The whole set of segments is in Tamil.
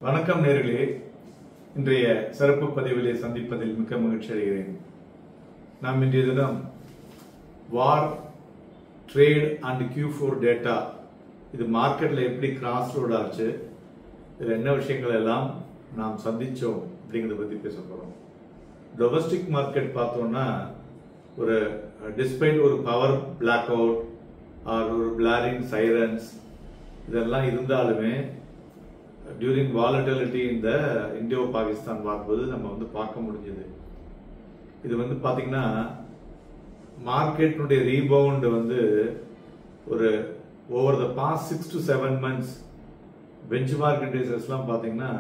வணக்கம் நேர்களே, இன்றைய சிறப்பு பதிவிலே சந்திப்பதில் மிக்க மகிழ்ச்சி அடைகிறேன். நாம் இன்றைய தினம் வார், ட்ரேட் அண்ட் Q4 டேட்டா இது மார்க்கெட்ல எப்படி கிராஸ் ரோட் ஆச்சு, இதில் என்ன விஷயங்கள் எல்லாம் நாம் சந்திச்சோம் அப்படிங்கிறத பற்றி பேச போகிறோம். டொமஸ்டிக் மார்க்கெட் பார்த்தோம்னா ஒரு டிஸ்பைட் ஒரு பவர் பிளாக் அவுட் ஆர் ஒரு பிளாரிங் சைரன்ஸ் இதெல்லாம் இருந்தாலுமே டியூரிங் வாலட்டிலிட்டி இந்த இந்தியோ பாகிஸ்தான் வரும்போது நம்ம பார்க்க முடிஞ்சது. இது பாத்தீங்கன்னா மார்க்கெட்டுடைய ரீபவுண்ட் ஒரு over the past 6 to 7 months benchmark இண்டெக்ஸஸ்லாம் பாத்தீங்கன்னா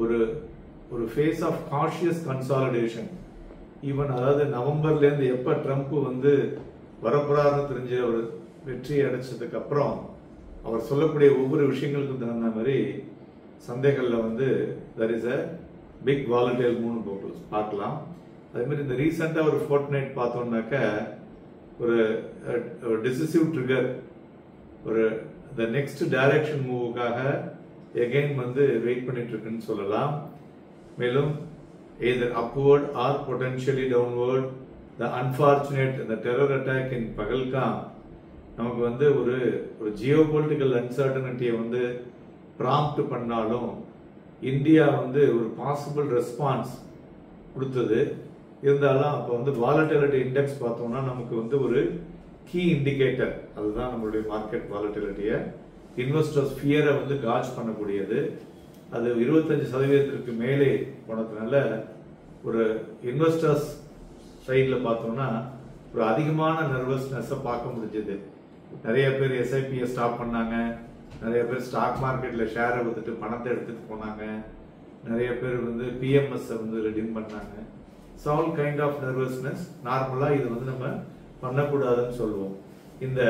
ஒரு phase of cautious consolidation. Even அதாவது நவம்பர்ல இருந்து எப்ப ட்ரம்ப் வரப்போறாருன்னு தெரிஞ்ச ஒரு வெற்றி அடைச்சதுக்கு அப்புறம் அவர் சொல்லக்கூடிய ஒவ்வொரு விஷயங்களுக்கும் தகுந்த மாதிரி சந்தைகள்ல there is a big volatile movement பார்க்கலாம். அதே மாதிரி இந்த ரீசெண்டா ஒரு ஃபோர்ட்நைட் பார்த்தோம்னாக்க ஒரு டிசிசிவ் ட்ரிகர், ஒரு the next டைரக்ஷன் மூவுக்காக எகைன் வெயிட் பண்ணிட்டு இருக்குன்னு சொல்லலாம். மேலும் either upward or potentially downward. the unfortunate the terror attack in Pahalgam நமக்கு ஒரு ஜியோ பொலிட்டிக்கல் அன்சர்டனிட்டியை ப்ராம்ப்ட் பண்ணாலும் இந்தியா ஒரு பாசிபிள் ரெஸ்பான்ஸ் கொடுத்தது. இருந்தாலும் அப்போ வாலட்டிலிட்டி இண்டெக்ஸ் பார்த்தோம்னா நமக்கு ஒரு கீ இண்டிகேட்டர், அதுதான் நம்மளுடைய மார்க்கெட் வாலட்டிலிட்டியை இன்வெஸ்டர்ஸ் ஃபியரை காஜ் பண்ணக்கூடியது. அது 25% மேலே போனதுனால ஒரு இன்வெஸ்டர்ஸ் சைடில் பார்த்தோம்னா ஒரு அதிகமான நர்வஸ்னஸை பார்க்க முடிஞ்சது. நிறைய பேர் எஸ்ஐபியை ஸ்டாப் பண்ணாங்க, நிறைய பேர் ஸ்டாக் மார்க்கெட்ல ஷேரை வித்துட்டு பணத்தை எடுத்துட்டு போனாங்க, நிறைய பேர் பிஎம்எஸ் ரெடீம் பண்ணாங்க. All kind of nervousness. நார்மலா இது நம்ம பண்ணக்கூடாதுன்னு சொல்லுவோம். இந்த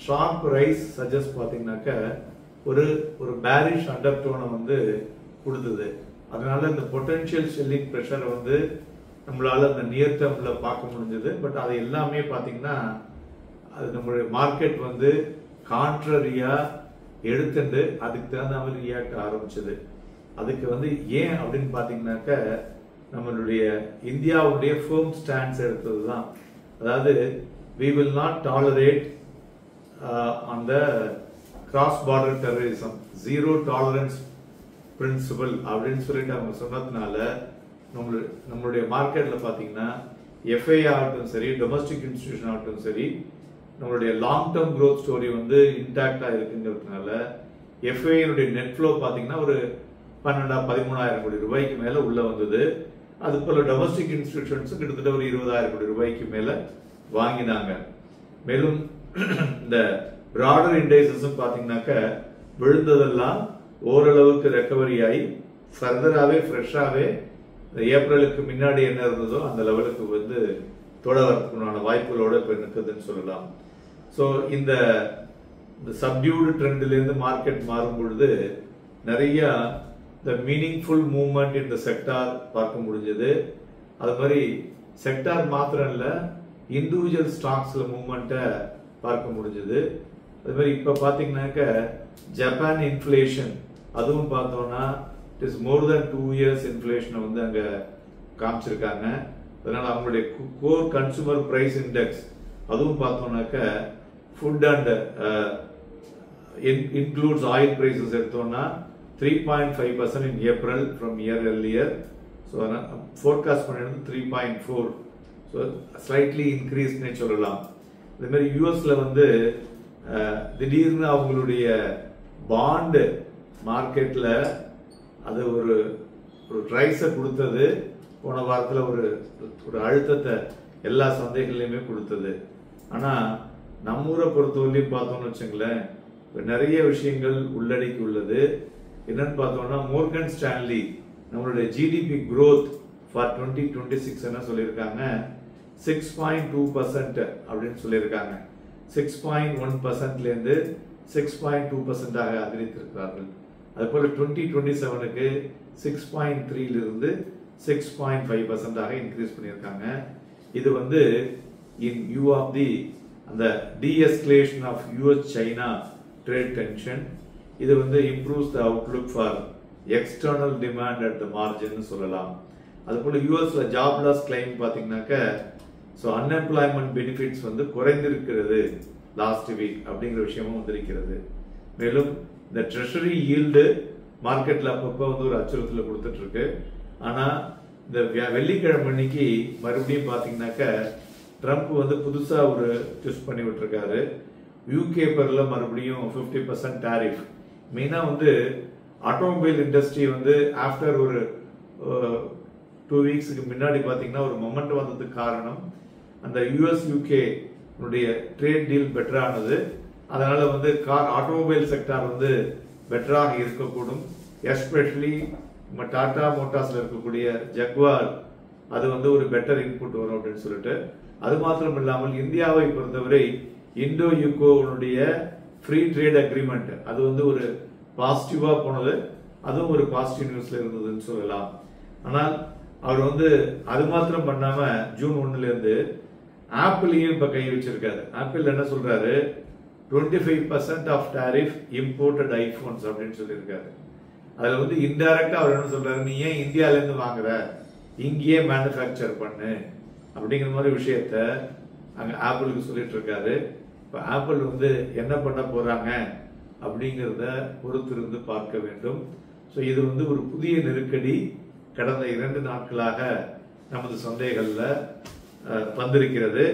ஷார்ப் ரைஸ் சஜஸ்ட் பாத்தீங்கன்னாக்க ஒரு பேரிஷ் அண்டர்டோனை கொடுத்தது. அதனால இந்த பொட்டன்ஷியல் செல்லிங் ப்ரெஷரை நம்மளால அந்த நியர் டேர்ம்ல பார்க்க முடிஞ்சது. பட் அது எல்லாமே பாத்தீங்கன்னா அது நம்மளுடைய மார்க்கெட் கான்ட்ரரியா எடுத்துட்டு அதுக்கு தகுந்த மாதிரி ரியாக்ட் ஆரம்பிச்சது. அதுக்கு ஏன் அப்படின்னு பாத்தீங்கன்னாக்க நம்மளுடைய இந்தியாவுடைய ஃபர்ம் ஸ்டாண்ட்ஸ் எடுத்ததுதான். அதாவது we will not tolerate on the cross border terrorism, zero tolerance principle அப்படின்னு சொல்லிட்டு அவங்க சொன்னதுனால நம்மளுடைய மார்க்கெட்ல பாத்தீங்கன்னா எஃப்ஐ ஆகட்டும் சரி, டொமஸ்டிக் இன்ஸ்டிடியூஷன் ஆகட்டும் சரி, நம்மளுடைய லாங் டேர்ம் growth ஸ்டோரி இன்டாக்டா இருக்குங்கிறதுனால எஃப்ஐனுடைய நெட் ஃப்ளோ பாத்தீங்கன்னா ஒரு 12,000-13,000 கோடி ரூபாய்க்கு மேல உள்ள வந்தது. அது போல டொமஸ்டிக் இன்ஸ்டிடியூஷன்ஸ் கிட்டத்தட்ட ஒரு 20,000 கோடி ரூபாய்க்கு மேல வாங்கினாங்க. மேலும் இந்த பிராடர் இண்டெக்ஸஸும் பாத்தீங்கன்னாக்க விழுந்ததெல்லாம் ஓரளவுக்கு ரெக்கவரி ஆகி ஃபர்தராகவே ஃப்ரெஷ்ஷாகவே ஏப்ரலுக்கு முன்னாடி என்ன இருந்ததோ அந்த லெவலுக்கு தொட வரதுக்குண்டான வாய்ப்புகளோட இப்ப நிற்குதுன்னு சொல்லலாம். ஸோ இந்த சப்டியூடு ட்ரெண்ட்ல இருந்து மார்க்கெட் மாறும் பொழுது நிறைய இந்த மீனிங்ஃபுல் மூவ்மெண்ட் இந்த செக்டார் பார்க்க முடிஞ்சது. அது மாதிரி செக்டார் மாத்திரம் இல்ல, இண்டிவிஜுவல் ஸ்டாக்ஸ்ல மூவ்மெண்ட்டை பார்க்க முடிஞ்சது. அது மாதிரி இப்ப பாத்தீங்கன்னாக்க ஜப்பான் இன்ஃபிளேஷன் அதுவும் பார்த்தோம்னா it is more then 2 years இன்ஃபிளேஷனை அங்க காமிச்சிருக்காங்க. அதனால அவங்களுடைய கோர் கன்சூமர் பிரைஸ் இண்டெக்ஸ் அதுவும் பார்த்தோம்னாக்க food and includes oil prices எடுத்தோம்னா 3.5% in April from year earlier. So forecast பண்ணிருந்து 3.4. So slightly increased னே சொல்லலாம். அதே மாதிரி யூஎஸ்ல திடீர்னு அவங்களுடைய பாண்ட் மார்க்கெட்ல அது ஒரு ரைஸை கொடுத்தது. போன வாரத்தில் ஒரு அழுத்தத்தை எல்லா சந்தைகள்லையுமே கொடுத்தது. ஆனா நம்ம ஊரை பொறுத்தவரையும் பார்த்தோம்னு வச்சுங்களேன், நிறைய விஷயங்கள் உள்ளடக்கி உள்ளது. என்னன்னு பார்த்தோம்னா மோர்கன் ஸ்டான்லி நம்மளுடைய ஜிடிபி growth ஃபார் 2026 என்ன சொல்லியிருக்காங்க, 6.2% அப்படின்னு சொல்லியிருக்காங்க. 6.1%ல இருந்து 6.2% அதிகரித்திருக்கிறார்கள். அது போல 2027க்கு 6.3ல இருந்து 6.5% இன்க்ரீஸ் பண்ணியிருக்காங்க. இது in view of the de-escalation of US China trade tension, இது improves the outlook for external demand at the margin சொல்லலாம். அதுபோல யூஎஸ்ல ஜாப்லாஸ் கிளைம் பாத்தீங்கன்னாக்க ஸோ அன்எம்ப்ளாய்மெண்ட் பெனிஃபிட்ஸ் வந்து குறைந்திருக்கிறது லாஸ்ட் வீக் அப்படிங்கிற விஷயமும் வந்திருக்கிறது. மேலும் இந்த ட்ரெஷரி ஈல்டு மார்க்கெட்ல அப்பப்போ வந்து ஒரு அச்சுறுத்தல கொடுத்துட்டு இருக்கு. ஆனா இந்த வெள்ளிக்கிழமை அன்னைக்கு மறுபடியும் பாத்தீங்கன்னாக்க ட்ரம்ப் வந்து புதுசா ஒரு ட்விஸ்ட் பண்ணி விட்டுருக்காரு. யூகே பேர்ல மறுபடியும் 50% டாரிஃப். மெயினா வந்து ஆட்டோமொபைல் இண்டஸ்ட்ரி வந்து ஆஃப்டர் ஒரு 2 வீக்ஸுக்கு முன்னாடி பாத்தீங்கன்னா ஒரு மொமெண்ட் வந்ததுக்கு காரணம் அந்த US UK trade deal better ஆனது. அதனால வந்து ஆட்டோமொபைல் செக்டார் வந்து பெட்டராக இருக்கக்கூடும். எஸ்பெஷலி டாடா மோட்டார்ஸ்ல இருக்கக்கூடிய ஜக்வார் அது வந்து ஒரு பெட்டர் இன்புட் வரும் அப்படின்னு சொல்லிட்டு, அது மாத்திரம் இல்லாமல் இந்தியாவை பொறுத்தவரை இந்தோ யூகோனுடைய ஃப்ரீ ட்ரேட் அக்ரிமெண்ட் அது வந்து ஒரு பாசிட்டிவா போனது. அதுவும் ஒரு பாசிட்டிவ் நியூஸ்ல இருந்ததுன்னு சொல்லலாம். ஆனால் அவர் வந்து அது மாத்திரம் பண்ணாம ஜூன் 1ல இருந்து ஆப்பிளையும் இப்ப கை வச்சிருக்காரு. ஆப்பிள் என்ன சொல்றாரு, 25% ஆஃப் டாரிஃப் இம்போர்ட்டட் ஐபோன்ஸ் அப்படின்னு சொல்லியிருக்காரு. அதுல வந்து இன்டைரக்டா அவர் என்ன சொல்றாரு, நீ ஏன் இந்தியால இருந்து வாங்குற, இங்கேயே மேனுஃபேக்சர் பண்ணு அப்படிங்கிற மாதிரி விஷயத்த அங்க ஆப்பிளுக்கு சொல்லிட்டு இருக்காரு. இப்ப ஆப்பிள் வந்து என்ன பண்ண போறாங்க அப்படிங்கிறத பொறுத்திருந்து பார்க்க வேண்டும். ஸோ இது வந்து ஒரு புதிய நெருக்கடி கடந்த 2 நாட்களாக நமது சந்தைகள்ல வந்திருக்கிறது.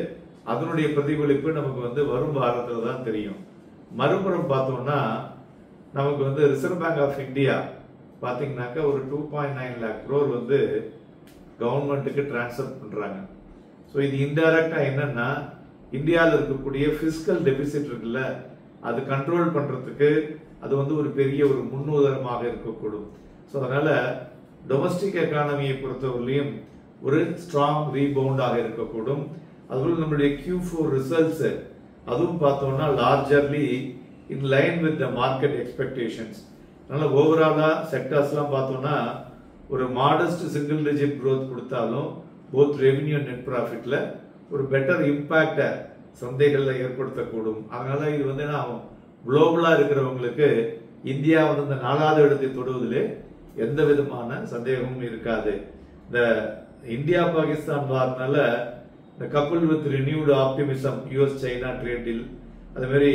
அதனுடைய பிரதிபலிப்பு நமக்கு வந்து வரும் வாரத்தில் தான் தெரியும். மறுபுறம் பார்த்தோம்னா நமக்கு வந்து ரிசர்வ் பேங்க் ஆஃப் இந்தியா பாத்தீங்கன்னாக்க ஒரு 2.9 lakh crore வந்து கவர்மெண்ட்டுக்கு டிரான்ஸ்ஃபர் பண்றாங்க. ஸோ இது இன்டைரக்டா என்னன்னா இந்தியாவில் இருக்கக்கூடிய பிசிக்கல் டெபிசிட் இருக்குல்ல, அது கண்ட்ரோல் பண்றதுக்கு அது வந்து ஒரு பெரிய ஒரு முன்னுதாரணமாக இருக்கக்கூடும். ஸோ அதனால டொமஸ்டிக் எக்கானமியை பொறுத்தவரையிலும் ஒரு ஸ்ட்ராங் ரீபவுண்டாக இருக்கக்கூடும். அதுபோல நம்மளுடைய Q4 ரிசல்ட்ஸ் அதுவும் பார்த்தோம்னா largely in line with the market expectations. அதனால ஓவராலா செக்டர்ஸ்லாம் பார்த்தோம்னா ஒரு மாடஸ்ட் சிங்கிள் டிஜிட் growth கொடுத்தாலும் போத் ரெவென்யூ நெட் ப்ராஃபிட்ல ஒரு பெட்டர் இம்பாக்ட சந்தைகள்ல ஏற்படுத்தக்கூடும். அதனால இது வந்து குளோபலா இருக்கிறவங்களுக்கு இந்தியா வந்து இந்த 4வது இடத்தை தொடுவதிலே எந்த விதமான சந்தேகமும் இருக்காது. இந்த இந்தியா பாகிஸ்தான் வார்னால இந்த couple with renewed optimism US China trade deal, அது மாதிரி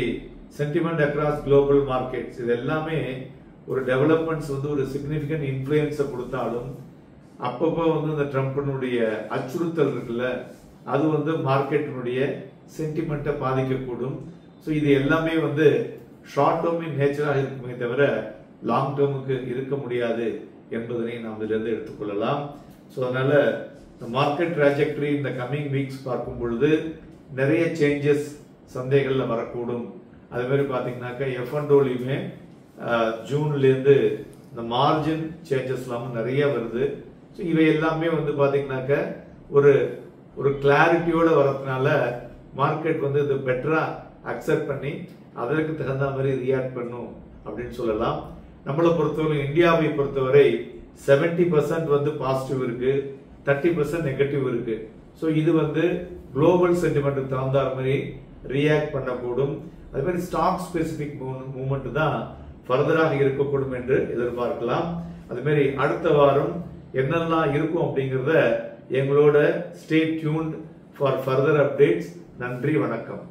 சென்டிமெண்ட் அக்ராஸ் குளோபல் மார்க்கெட்ஸ், இது எல்லாமே ஒரு டெவலப்மெண்ட்ஸ் வந்து ஒரு சிக்னிபிகன்ட் இன்ஃபுளுன்ஸை கொடுத்தாலும் அப்பப்போ வந்து இந்த ட்ரம்ப்னுடைய அச்சுறுத்தல் இருக்குல்ல, அது வந்து மார்க்கெட்டினுடைய சென்டிமெண்ட்டை பாதிக்கக்கூடும். ஸோ இது எல்லாமே வந்து ஷார்ட் டேர்ம் இன் நேச்சராக இருக்குமே தவிர லாங் டேர்முக்கு இருக்க முடியாது என்பதனை நாம் இதிலிருந்து எடுத்துக்கொள்ளலாம். ஸோ அதனால இந்த மார்க்கெட் ட்ராஜெக்டரி இந்த கம்மிங் வீக்ஸ் பார்க்கும் பொழுது நிறைய சேஞ்சஸ் சந்தைகள்ல வரக்கூடும். அதே மாதிரி பாத்தீங்கன்னாக்கா F&Oலையுமே ஜூன்ல இருந்து இந்த மார்ஜின் சேஞ்சஸ் எல்லாமும் நிறைய வருது. ஸோ இவை எல்லாமே வந்து பாத்தீங்கன்னாக்க ஒரு கிளாரிட்டியோட வரதுனால மார்க்கெட் வந்து இது பெட்டரா அக்செப்ட் பண்ணி அதற்கு தகுந்த மாதிரி ரியாக்ட் பண்ணும் அப்படின்னு சொல்லலாம். நம்மளை பொறுத்தவரை இந்தியாவை பொறுத்தவரை 70% வந்து பாசிட்டிவ் இருக்கு, 30% நெகட்டிவ் இருக்கு. ஸோ இது வந்து குளோபல் சென்டிமெண்ட் தகுந்த மாதிரி ரியாக்ட் பண்ணக்கூடும். அதே மாதிரி ஸ்டாக் ஸ்பெசிபிக் மூவ்மெண்ட் தான் ஃபர்தராக இருக்கக்கூடும் என்று எதிர்பார்க்கலாம். அது மாதிரி அடுத்த வாரம் என்னெல்லாம் இருக்கும் அப்படிங்கிறத எங்களோட stay tuned for further updates. நன்றி, வணக்கம்.